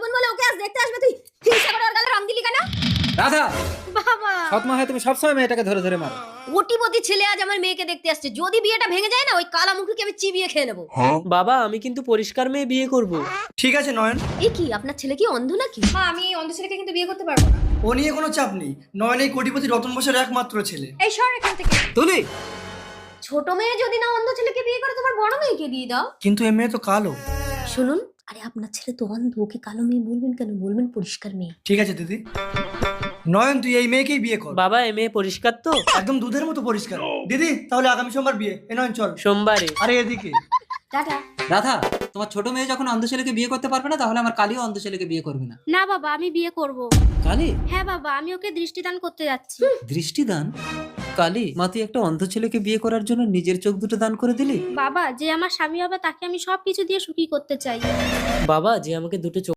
বোন বলে ওকে আজ দেখতে আসবে, তুই হিংসা করে ওর গালে রং দিলি কেন? রাধা, বাবা, সৎ মা হয় তুমি সবসময় মেয়েটাকে ধরে ধরে মারো। কোটিপতি ছেলে আজ আমার মেয়েকে দেখতে আসছে, যদি বিয়েটা ভেঙে যায় না ওই কালামুখীকে আমি চিবিয়ে খেয়ে নেবো। বাবা আমি কিন্তু পরিষ্কার মেয়ে বিয়ে করব। ঠিক আছে নয়ন, এ কি, আপনার ছেলে কি অন্ধ নাকি? মা, আমি এই অন্ধ ছেলেকে কিন্তু বিয়ে করতে পারবো না। ও নিয়ে কোনো চাপ নেই। নয়ন এই কোটিপতি রতন বসের একমাত্র ছেলে। এই সর এখান থেকে। তুলি, ছোট মেয়ে যদি না অন্ধ ছেলেকে বিয়ে করে, তোমার বড় মেয়েকে দিয়ে দাও। কিন্তু এ মেয়ে তো কালো। শুনুন, আরে আপনার ছেলে তো অন্ধ, ওকে কালো মেয়ে বলবেন কেন? বলবেন পরিষ্কার মেয়ে। ঠিক আছে দিদি, নয়ন তুই এই মেয়েকেই বিয়ে কর। বাবা এ মেয়ে পরিষ্কার তো? একদম দুধের মতো পরিষ্কার। দিদি তাহলে আগামী সোমবার বিয়ে। এ নয়ন চল। সোমবারে? আরে এদিকে। টাটা। রাধা, তোমার ছোট মেয়ে যখন অন্ধ ছেলেকে বিয়ে করতে পারবে না, তাহলে আমার কালিও অন্ধ ছেলেকে বিয়ে করবে না। না বাবা, আমি বিয়ে করব। কালি? হ্যাঁ বাবা, আমি ওকে দৃষ্টিদান করতে যাচ্ছি। দৃষ্টিদান? কালি, মা তুই একটা অন্ধ ছেলেকে বিয়ে করার জন্য নিজের চোখ দুটো দান করে দিলি? বাবা, যে আমার স্বামী হবে তাকে আমি সবকিছু দিয়ে সুখী করতে চাই। বাবা যে আমাকে দুটো